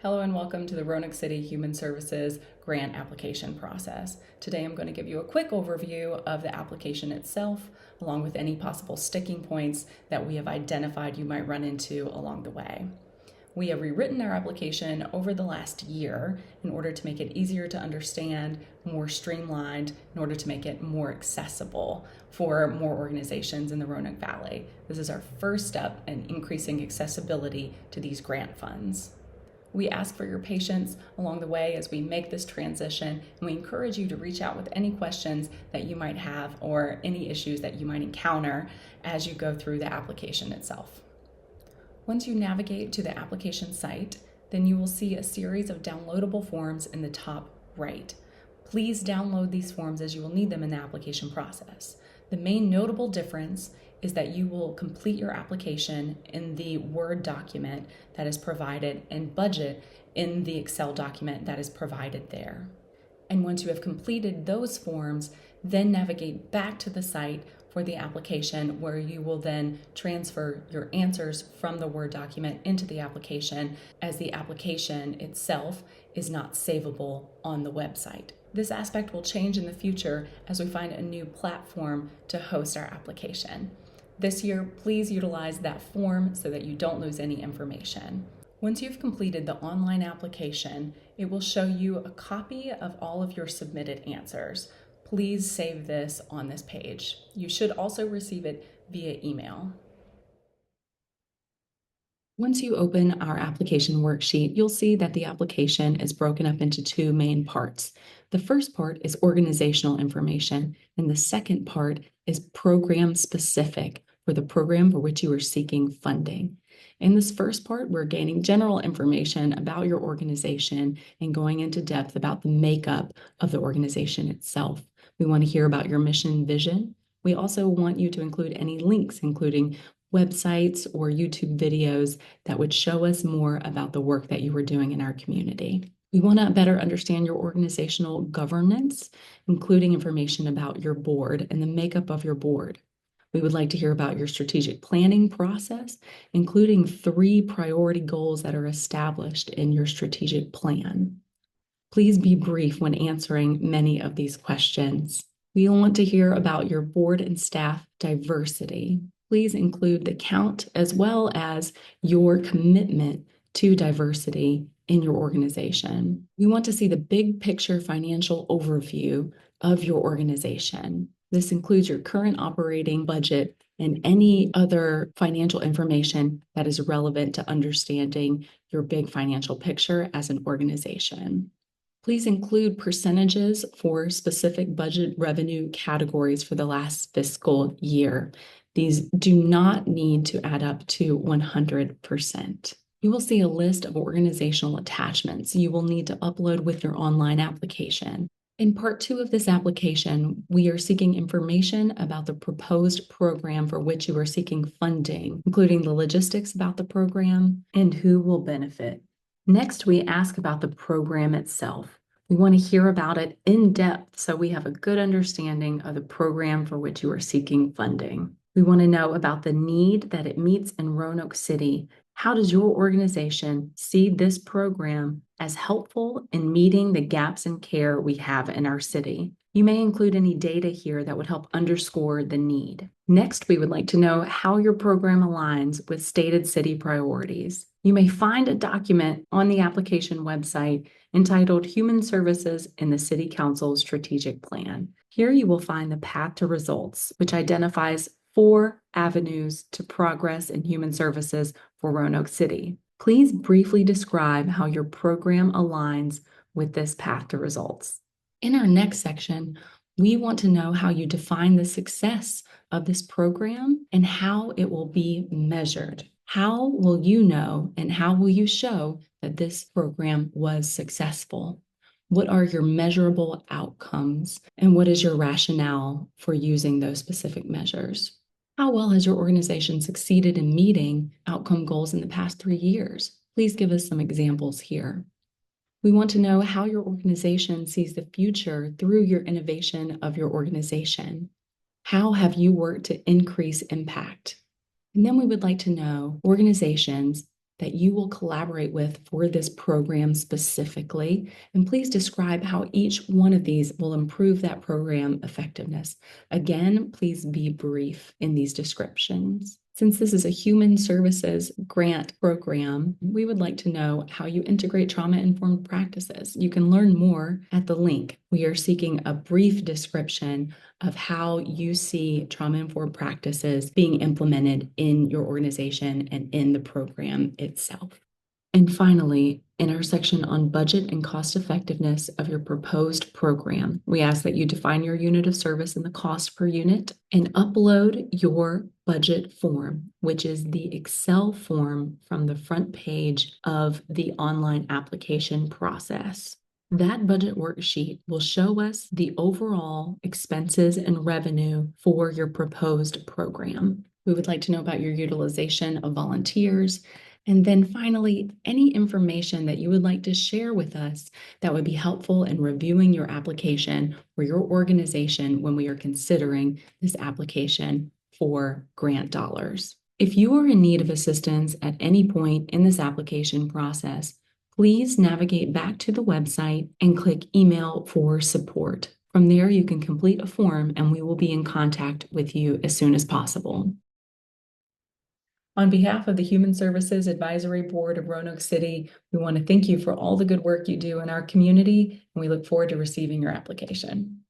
Hello and welcome to the Roanoke City Human Services grant application process. Today I'm going to give you a quick overview of the application itself, along with any possible sticking points that we have identified you might run into along the way. We have rewritten our application over the last year in order to make it easier to understand, more streamlined, in order to make it more accessible for more organizations in the Roanoke Valley. This is our first step in increasing accessibility to these grant funds. We ask for your patience along the way as we make this transition, and we encourage you to reach out with any questions that you might have or any issues that you might encounter as you go through the application itself. Once you navigate to the application site, then you will see a series of downloadable forms in the top right. Please download these forms as you will need them in the application process. The main notable difference is that you will complete your application in the Word document that is provided and budget in the Excel document that is provided there. And once you have completed those forms, then navigate back to the site for the application, where you will then transfer your answers from the Word document into the application, as the application itself is not savable on the website. This aspect will change in the future as we find a new platform to host our application. This year, please utilize that form so that you don't lose any information. Once you've completed the online application, it will show you a copy of all of your submitted answers. Please save this on this page. You should also receive it via email. Once you open our application worksheet, you'll see that the application is broken up into two main parts. The first part is organizational information, and the second part is program specific for the program for which you are seeking funding. In this first part, we're gaining general information about your organization and going into depth about the makeup of the organization itself. We want to hear about your mission and vision. We also want you to include any links, including websites or YouTube videos that would show us more about the work that you are doing in our community. We want to better understand your organizational governance, including information about your board and the makeup of your board. We would like to hear about your strategic planning process, including 3 priority goals that are established in your strategic plan. Please be brief when answering many of these questions. We want to hear about your board and staff diversity. Please include the count as well as your commitment to diversity in your organization. We want to see the big picture financial overview of your organization. This includes your current operating budget and any other financial information that is relevant to understanding your big financial picture as an organization. Please include percentages for specific budget revenue categories for the last fiscal year. These do not need to add up to 100%. You will see a list of organizational attachments you will need to upload with your online application. In part 2 of this application, we are seeking information about the proposed program for which you are seeking funding, including the logistics about the program and who will benefit. Next, we ask about the program itself. We want to hear about it in depth so we have a good understanding of the program for which you are seeking funding. We want to know about the need that it meets in Roanoke City. How does your organization see this program as helpful in meeting the gaps in care we have in our city? You may include any data here that would help underscore the need. Next, we would like to know how your program aligns with stated city priorities. You may find a document on the application website entitled Human Services in the City Council Strategic Plan. Here you will find the path to results, which identifies 4 avenues to progress in human services for Roanoke City. Please briefly describe how your program aligns with this path to results. In our next section, we want to know how you define the success of this program and how it will be measured. How will you know and how will you show that this program was successful? What are your measurable outcomes, and what is your rationale for using those specific measures? How well has your organization succeeded in meeting outcome goals in the past 3 years? Please give us some examples here. We want to know how your organization sees the future through your innovation of your organization. How have you worked to increase impact? And then we would like to know organizations that you will collaborate with for this program specifically. And please describe how each one of these will improve that program effectiveness. Again, please be brief in these descriptions. Since this is a human services grant program, we would like to know how you integrate trauma-informed practices. You can learn more at the link. We are seeking a brief description of how you see trauma-informed practices being implemented in your organization and in the program itself. And finally, in our section on budget and cost effectiveness of your proposed program, we ask that you define your unit of service and the cost per unit and upload your budget form, which is the Excel form from the front page of the online application process. That budget worksheet will show us the overall expenses and revenue for your proposed program. We would like to know about your utilization of volunteers. And then finally, any information that you would like to share with us that would be helpful in reviewing your application or your organization when we are considering this application for grant dollars. If you are in need of assistance at any point in this application process, please navigate back to the website and click Email for support. From there, you can complete a form and we will be in contact with you as soon as possible. On behalf of the Human Services Advisory Board of Roanoke City, we want to thank you for all the good work you do in our community, and we look forward to receiving your application.